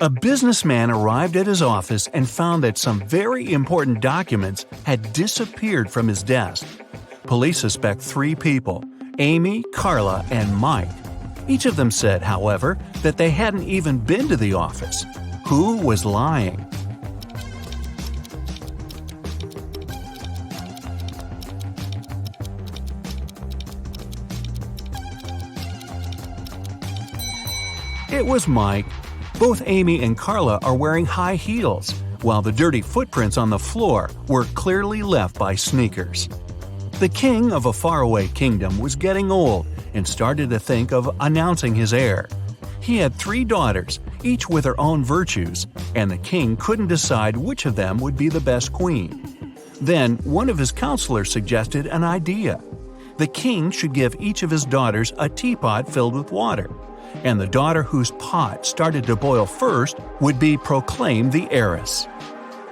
A businessman arrived at his office and found that some very important documents had disappeared from his desk. Police suspect 3 people: Amy, Carla, and Mike. Each of them said, however, that they hadn't even been to the office. Who was lying? It was Mike. Both Amy and Carla are wearing high heels, while the dirty footprints on the floor were clearly left by sneakers. The king of a faraway kingdom was getting old and started to think of announcing his heir. He had 3 daughters, each with her own virtues, and the king couldn't decide which of them would be the best queen. Then one of his counselors suggested an idea. The king should give each of his daughters a teapot filled with water, and the daughter whose pot started to boil first would be proclaimed the heiress.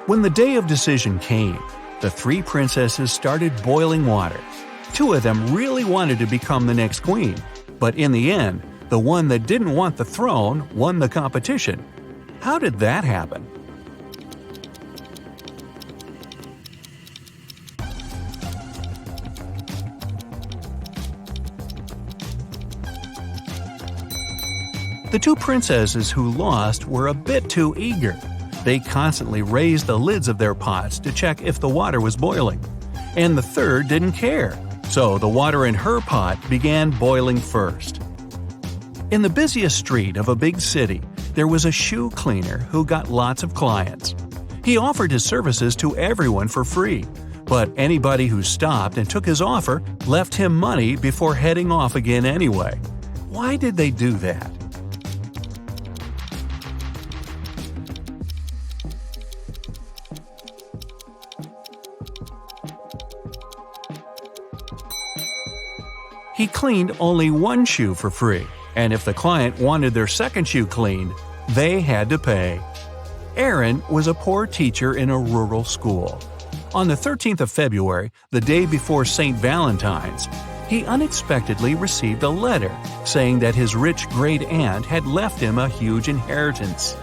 When the day of decision came, the 3 princesses started boiling water. 2 of them really wanted to become the next queen, but in the end, the one that didn't want the throne won the competition. How did that happen? The 2 princesses who lost were a bit too eager. They constantly raised the lids of their pots to check if the water was boiling. And the third didn't care, so the water in her pot began boiling first. In the busiest street of a big city, there was a shoe cleaner who got lots of clients. He offered his services to everyone for free, but anybody who stopped and took his offer left him money before heading off again anyway. Why did they do that? He cleaned only 1 shoe for free, and if the client wanted their second shoe cleaned, they had to pay. Aaron was a poor teacher in a rural school. On the 13th of February, the day before St. Valentine's, he unexpectedly received a letter saying that his rich great-aunt had left him a huge inheritance.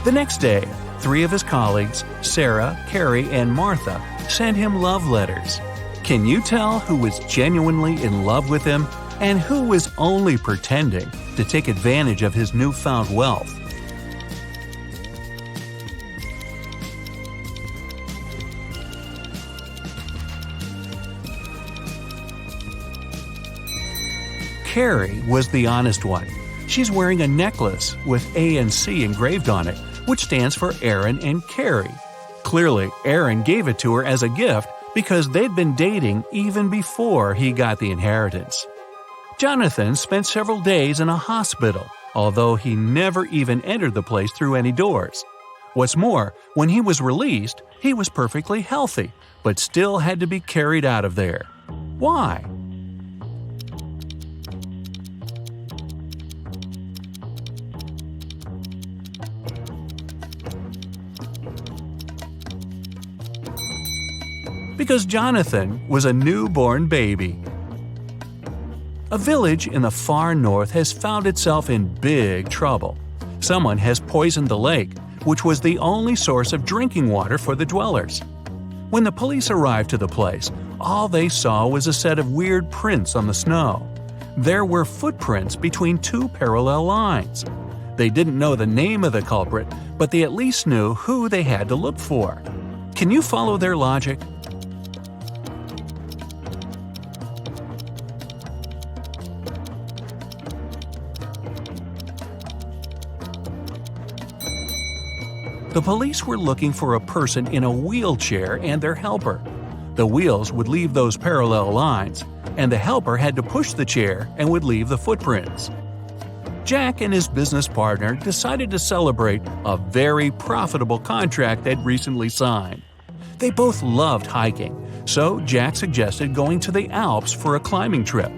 The next day, 3 of his colleagues, Sarah, Carrie, and Martha, sent him love letters. Can you tell who was genuinely in love with him and who was only pretending to take advantage of his newfound wealth? Carrie was the honest one. She's wearing a necklace with A and C engraved on it, which stands for Aaron and Carrie. Clearly, Aaron gave it to her as a gift because they'd been dating even before he got the inheritance. Jonathan spent several days in a hospital, although he never even entered the place through any doors. What's more, when he was released, he was perfectly healthy, but still had to be carried out of there. Why? Because Jonathan was a newborn baby. A village in the far north has found itself in big trouble. Someone has poisoned the lake, which was the only source of drinking water for the dwellers. When the police arrived to the place, all they saw was a set of weird prints on the snow. There were footprints between 2 parallel lines. They didn't know the name of the culprit, but they at least knew who they had to look for. Can you follow their logic? The police were looking for a person in a wheelchair and their helper. The wheels would leave those parallel lines, and the helper had to push the chair and would leave the footprints. Jack and his business partner decided to celebrate a very profitable contract they'd recently signed. They both loved hiking, so Jack suggested going to the Alps for a climbing trip.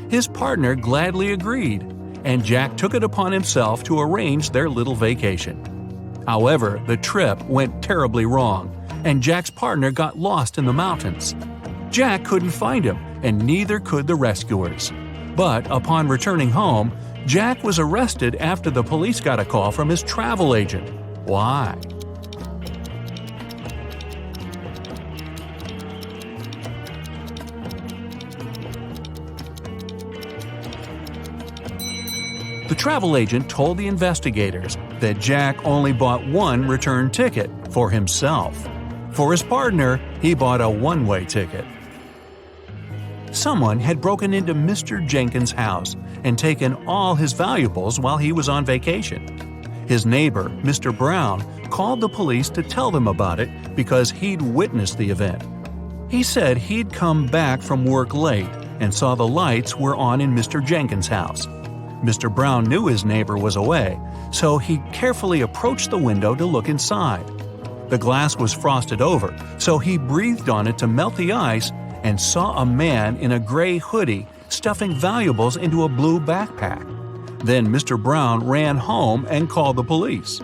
His partner gladly agreed, and Jack took it upon himself to arrange their little vacation. However, the trip went terribly wrong, and Jack's partner got lost in the mountains. Jack couldn't find him, and neither could the rescuers. But upon returning home, Jack was arrested after the police got a call from his travel agent. Why? The travel agent told the investigators that Jack only bought one return ticket for himself. For his partner, he bought a one-way ticket. Someone had broken into Mr. Jenkins' house and taken all his valuables while he was on vacation. His neighbor, Mr. Brown, called the police to tell them about it because he'd witnessed the event. He said he'd come back from work late and saw the lights were on in Mr. Jenkins' house. Mr. Brown knew his neighbor was away, so he carefully approached the window to look inside. The glass was frosted over, so he breathed on it to melt the ice and saw a man in a gray hoodie stuffing valuables into a blue backpack. Then Mr. Brown ran home and called the police.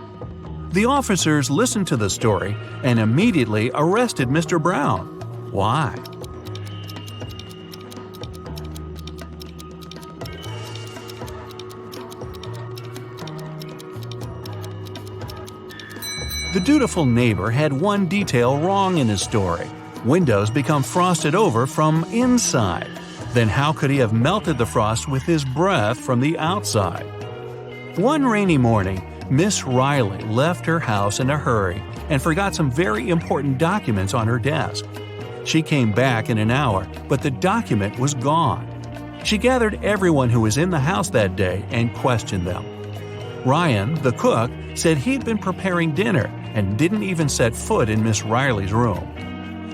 The officers listened to the story and immediately arrested Mr. Brown. Why? The dutiful neighbor had one detail wrong in his story. Windows become frosted over from inside. Then how could he have melted the frost with his breath from the outside? One rainy morning, Miss Riley left her house in a hurry and forgot some very important documents on her desk. She came back in an hour, but the document was gone. She gathered everyone who was in the house that day and questioned them. Ryan, the cook, said he'd been preparing dinner and didn't even set foot in Miss Riley's room.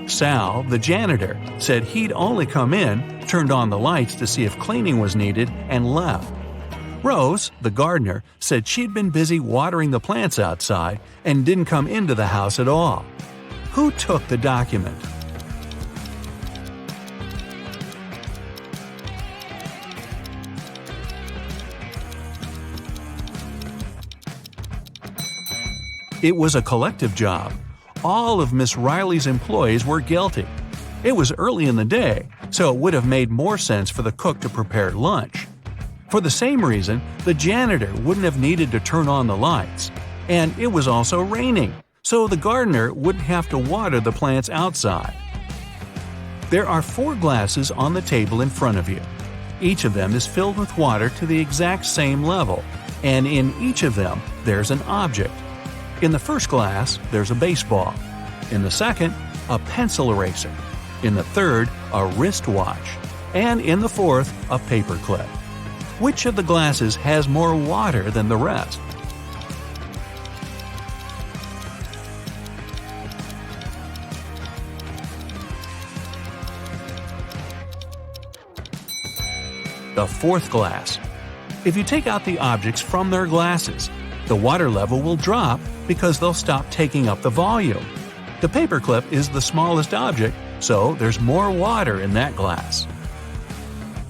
Sal, the janitor, said he'd only come in, turned on the lights to see if cleaning was needed, and left. Rose, the gardener, said she'd been busy watering the plants outside and didn't come into the house at all. Who took the document? It was a collective job. All of Miss Riley's employees were guilty. It was early in the day, so it would have made more sense for the cook to prepare lunch. For the same reason, the janitor wouldn't have needed to turn on the lights. And it was also raining, so the gardener wouldn't have to water the plants outside. There are 4 glasses on the table in front of you. Each of them is filled with water to the exact same level, and in each of them, there's an object. In the first glass, there's a baseball. In the second, a pencil eraser. In the third, a wristwatch. And in the fourth, a paperclip. Which of the glasses has more water than the rest? The fourth glass. If you take out the objects from their glasses, the water level will drop because they'll stop taking up the volume. The paperclip is the smallest object, so there's more water in that glass.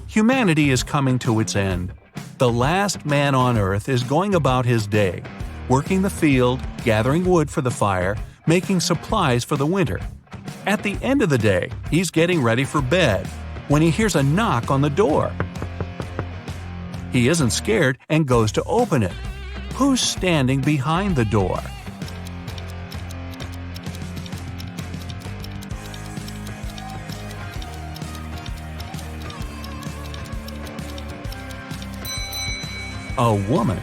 Humanity is coming to its end. The last man on earth is going about his day, working the field, gathering wood for the fire, making supplies for the winter. At the end of the day, he's getting ready for bed when he hears a knock on the door. He isn't scared and goes to open it. Who's standing behind the door? A woman.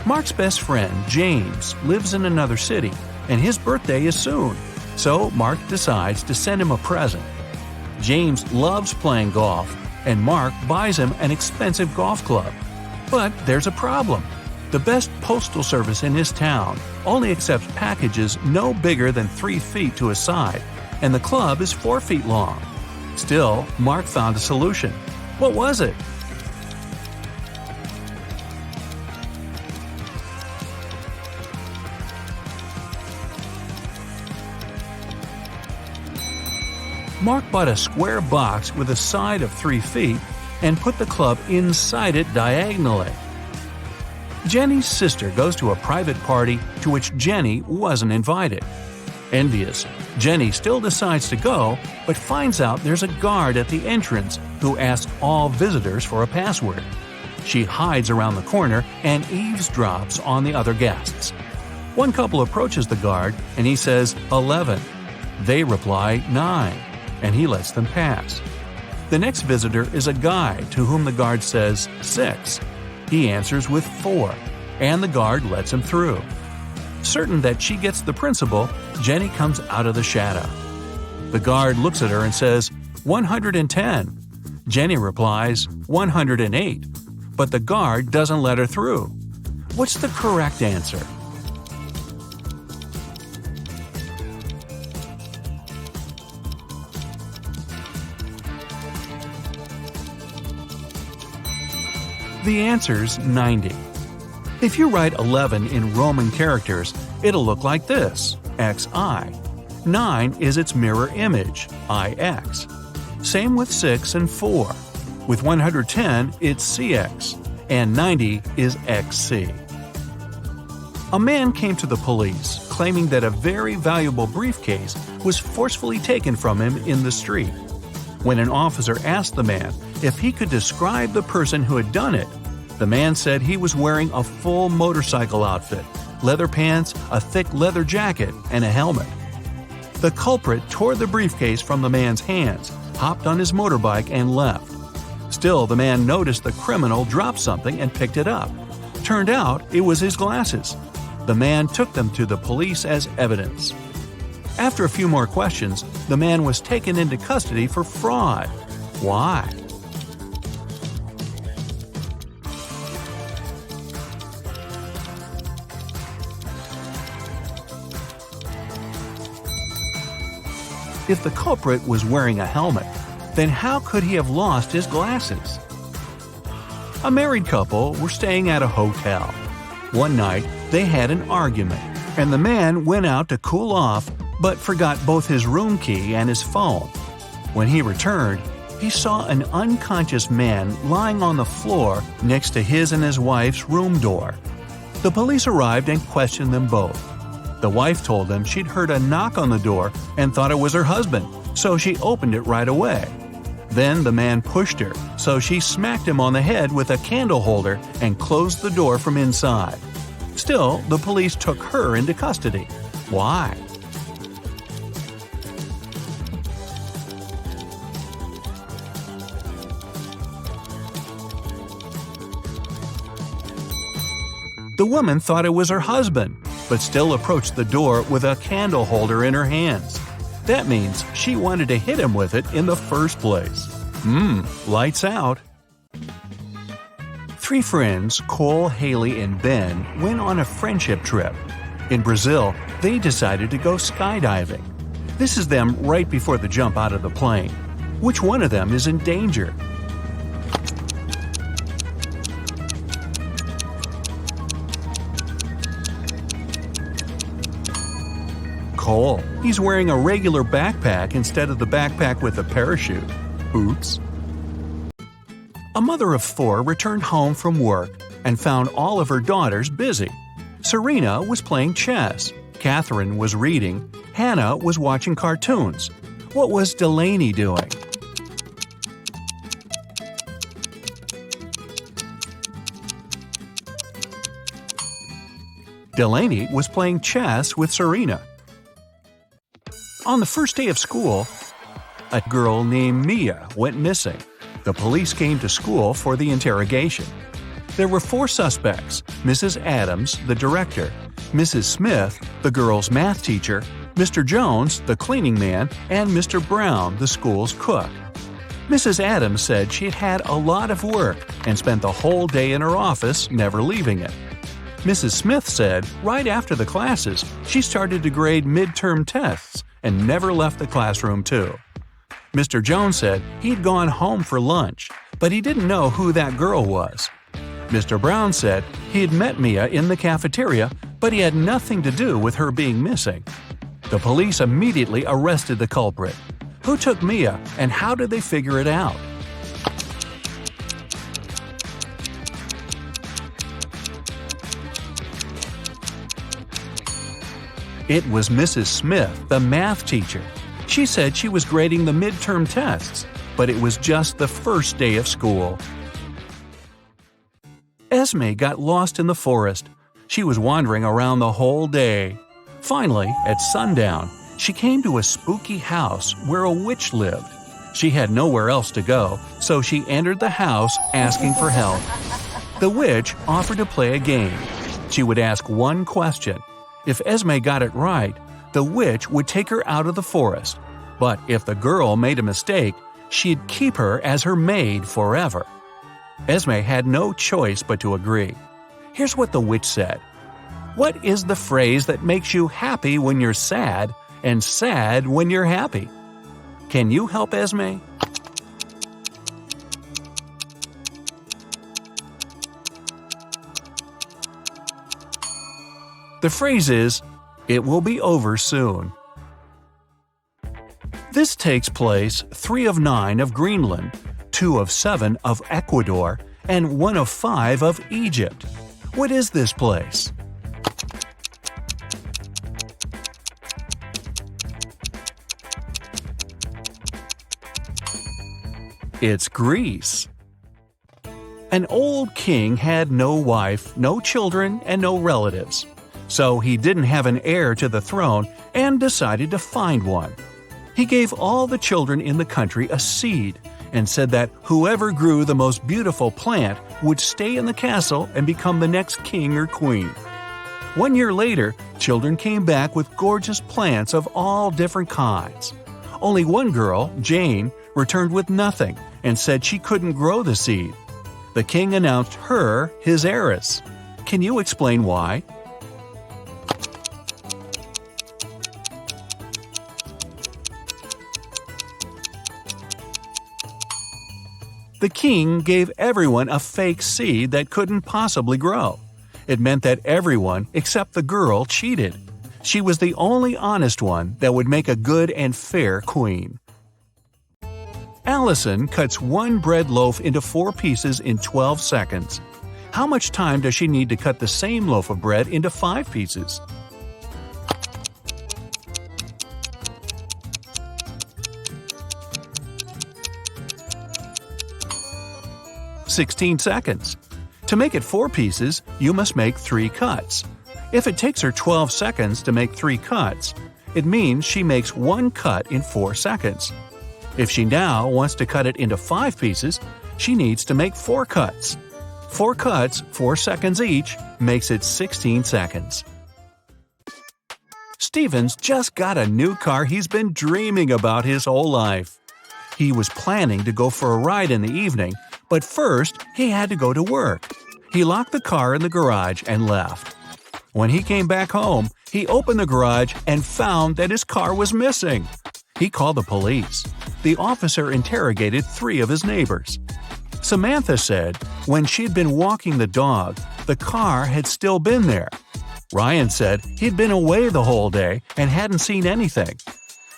Mark's best friend, James, lives in another city, and his birthday is soon, so Mark decides to send him a present. James loves playing golf, and Mark buys him an expensive golf club. But there's a problem. The best postal service in his town only accepts packages no bigger than 3 feet to a side, and the club is 4 feet long. Still, Mark found a solution. What was it? Mark bought a square box with a side of 3 feet and put the club inside it diagonally. Jenny's sister goes to a private party to which Jenny wasn't invited. Envious, Jenny still decides to go, but finds out there's a guard at the entrance who asks all visitors for a password. She hides around the corner and eavesdrops on the other guests. One couple approaches the guard and he says 11. They reply 9, and he lets them pass. The next visitor is a guy to whom the guard says 6. He answers with 4, and the guard lets him through. Certain that she gets the principal, Jenny comes out of the shadow. The guard looks at her and says 110. Jenny replies 108, but the guard doesn't let her through. What's the correct answer? The answer's 90. If you write 11 in Roman characters, it'll look like this, XI. 9 is its mirror image, IX. Same with 6 and 4. With 110, it's CX, and 90 is XC. A man came to the police claiming that a very valuable briefcase was forcefully taken from him in the street. When an officer asked the man if he could describe the person who had done it, the man said he was wearing a full motorcycle outfit, leather pants, a thick leather jacket, and a helmet. The culprit tore the briefcase from the man's hands, hopped on his motorbike, and left. Still, the man noticed the criminal drop something and picked it up. Turned out it was his glasses. The man took them to the police as evidence. After a few more questions, the man was taken into custody for fraud. Why? If the culprit was wearing a helmet, then how could he have lost his glasses? A married couple were staying at a hotel. One night, they had an argument, and the man went out to cool off but forgot both his room key and his phone. When he returned, he saw an unconscious man lying on the floor next to his and his wife's room door. The police arrived and questioned them both. The wife told them she'd heard a knock on the door and thought it was her husband, so she opened it right away. Then the man pushed her, so she smacked him on the head with a candle holder and closed the door from inside. Still, the police took her into custody. Why? The woman thought it was her husband, but still approached the door with a candle holder in her hands. That means she wanted to hit him with it in the first place. Lights out. 3 friends, Cole, Haley, and Ben, went on a friendship trip. In Brazil, they decided to go skydiving. This is them right before the jump out of the plane. Which one of them is in danger? Cole. He's wearing a regular backpack instead of the backpack with a parachute. Oops. A mother of 4 returned home from work and found all of her daughters busy. Serena was playing chess, Catherine was reading, Hannah was watching cartoons. What was Delaney doing? Delaney was playing chess with Serena. On the first day of school, a girl named Mia went missing. The police came to school for the interrogation. There were 4 suspects: Mrs. Adams, the director, Mrs. Smith, the girl's math teacher, Mr. Jones, the cleaning man, and Mr. Brown, the school's cook. Mrs. Adams said she'd had a lot of work and spent the whole day in her office, never leaving it. Mrs. Smith said right after the classes, she started to grade midterm tests and never left the classroom too. Mr. Jones said he'd gone home for lunch, but he didn't know who that girl was. Mr. Brown said he had met Mia in the cafeteria, but he had nothing to do with her being missing. The police immediately arrested the culprit. Who took Mia, and how did they figure it out? It was Mrs. Smith, the math teacher. She said she was grading the midterm tests. but it was just the first day of school. Esme got lost in the forest. She was wandering around the whole day. Finally, at sundown, she came to a spooky house where a witch lived. She had nowhere else to go, so she entered the house asking for help. The witch offered to play a game. She would ask one question. If Esme got it right, the witch would take her out of the forest. But if the girl made a mistake, she'd keep her as her maid forever. Esme had no choice but to agree. Here's what the witch said. What is the phrase that makes you happy when you're sad and sad when you're happy? Can you help Esme? The phrase is, "It will be over soon." This takes place 3 of 9 of Greenland, 2 of 7 of Ecuador, and 1 of 5 of Egypt. What is this place? It's Greece. An old king had no wife, no children, and no relatives. So he didn't have an heir to the throne and decided to find one. He gave all the children in the country a seed and said that whoever grew the most beautiful plant would stay in the castle and become the next king or queen. 1 year later, children came back with gorgeous plants of all different kinds. Only one girl, Jane, returned with nothing and said she couldn't grow the seed. The king announced her his heiress. Can you explain why? The king gave everyone a fake seed that couldn't possibly grow. It meant that everyone except the girl cheated. She was the only honest one that would make a good and fair queen. Allison cuts 1 bread loaf into 4 pieces in 12 seconds. How much time does she need to cut the same loaf of bread into 5 pieces? "16 seconds. To make it 4 pieces, you must make 3 cuts. If it takes her 12 seconds to make 3 cuts, it means she makes 1 cut in 4 seconds. If she now wants to cut it into 5 pieces, she needs to make 4 cuts. 4 cuts, 4 seconds each, makes it 16 seconds. Steven's just got a new car he's been dreaming about his whole life. He was planning to go for a ride in the evening, but first he had to go to work. He locked the car in the garage and left. When he came back home, he opened the garage and found that his car was missing. He called the police. The officer interrogated 3 of his neighbors. Samantha said when she'd been walking the dog, the car had still been there. Ryan said he'd been away the whole day and hadn't seen anything.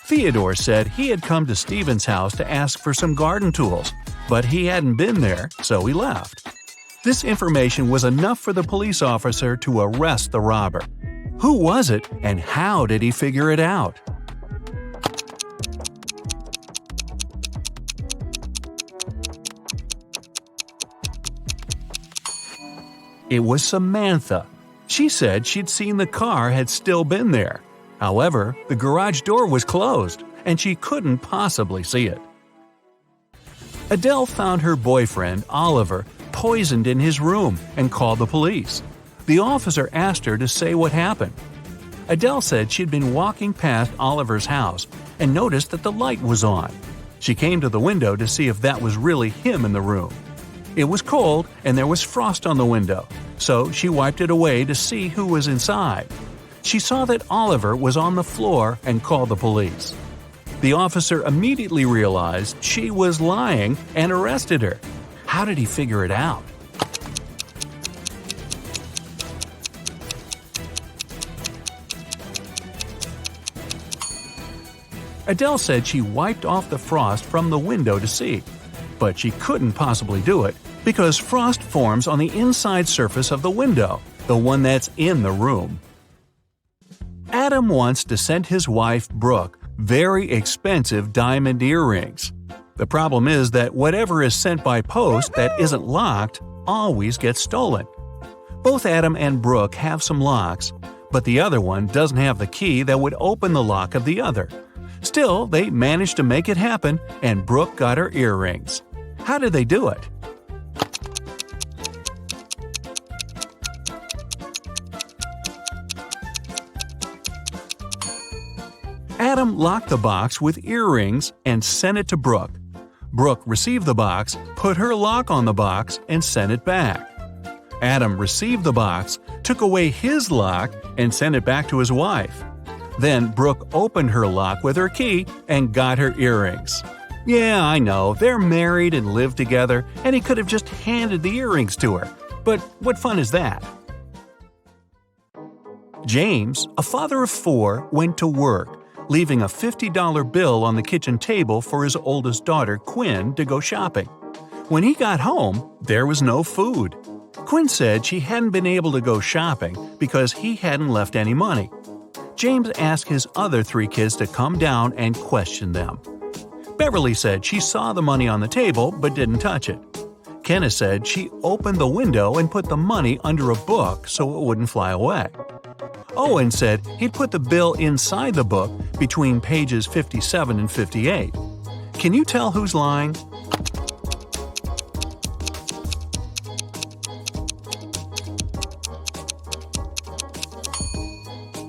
Theodore said he had come to Steven's house to ask for some garden tools, but he hadn't been there, so he left. This information was enough for the police officer to arrest the robber. Who was it, and how did he figure it out? It was Samantha. She said she'd seen the car had still been there. However, the garage door was closed, and she couldn't possibly see it. Adele found her boyfriend, Oliver, poisoned in his room and called the police. The officer asked her to say what happened. Adele said she'd been walking past Oliver's house and noticed that the light was on. She came to the window to see if that was really him in the room. It was cold and there was frost on the window, so she wiped it away to see who was inside. She saw that Oliver was on the floor and called the police. The officer immediately realized she was lying and arrested her. How did he figure it out? Adele said she wiped off the frost from the window to see, but she couldn't possibly do it because frost forms on the inside surface of the window, the one that's in the room. Adam wants to send his wife, Brooke, very expensive diamond earrings. The problem is that whatever is sent by post that isn't locked always gets stolen. Both Adam and Brooke have some locks, but the other one doesn't have the key that would open the lock of the other. Still, they managed to make it happen, and Brooke got her earrings. How did they do it? Adam locked the box with earrings and sent it to Brooke. Brooke received the box, put her lock on the box, and sent it back. Adam received the box, took away his lock, and sent it back to his wife. Then Brooke opened her lock with her key and got her earrings. Yeah, I know, they're married and live together, and he could have just handed the earrings to her. But what fun is that? James, a father of 4, went to work, leaving a $50 bill on the kitchen table for his oldest daughter, Quinn, to go shopping. When he got home, there was no food. Quinn said she hadn't been able to go shopping because he hadn't left any money. James asked his other 3 kids to come down and question them. Beverly said she saw the money on the table but didn't touch it. Kenneth said she opened the window and put the money under a book so it wouldn't fly away. Owen said he'd put the bill inside the book between pages 57 and 58. Can you tell who's lying?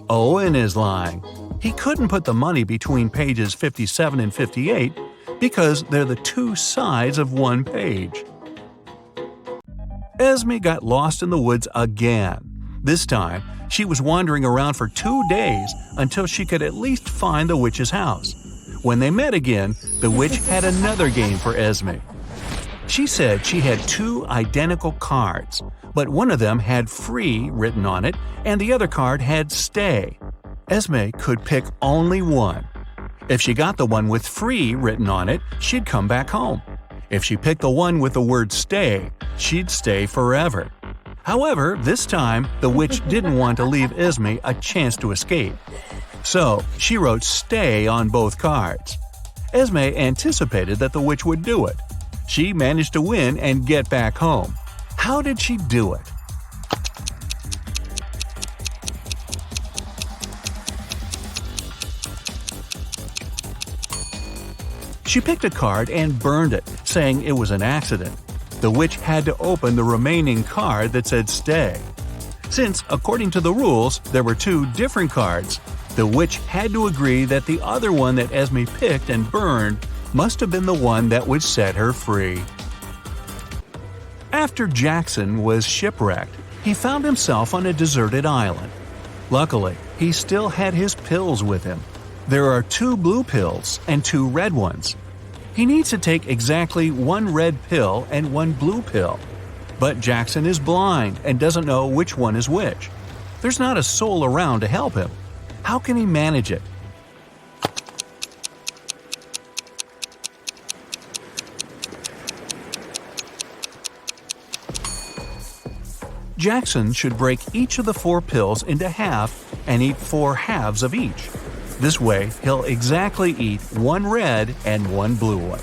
Owen is lying. He couldn't put the money between pages 57 and 58 because they're the 2 sides of one page. Esme got lost in the woods again. This time, she was wandering around for 2 days until she could at least find the witch's house. When they met again, the witch had another game for Esme. She said she had 2 identical cards, but one of them had "free" written on it and the other card had "stay." Esme could pick only one. If she got the one with "free" written on it, she'd come back home. If she picked the one with the word "stay," she'd stay forever. However, this time, the witch didn't want to leave Esme a chance to escape. So, she wrote "stay" on both cards. Esme anticipated that the witch would do it. She managed to win and get back home. How did she do it? She picked a card and burned it, saying it was an accident. The witch had to open the remaining card that said "stay." Since, according to the rules, there were 2 different cards, the witch had to agree that the other one that Esme picked and burned must have been the one that would set her free. After Jackson was shipwrecked, he found himself on a deserted island. Luckily, he still had his pills with him. There are 2 blue pills and 2 red ones. He needs to take exactly 1 red pill and 1 blue pill. But Jackson is blind and doesn't know which one is which. There's not a soul around to help him. How can he manage it? Jackson should break each of the 4 pills into half and eat 4 halves of each. This way, he'll exactly eat 1 red and 1 blue one.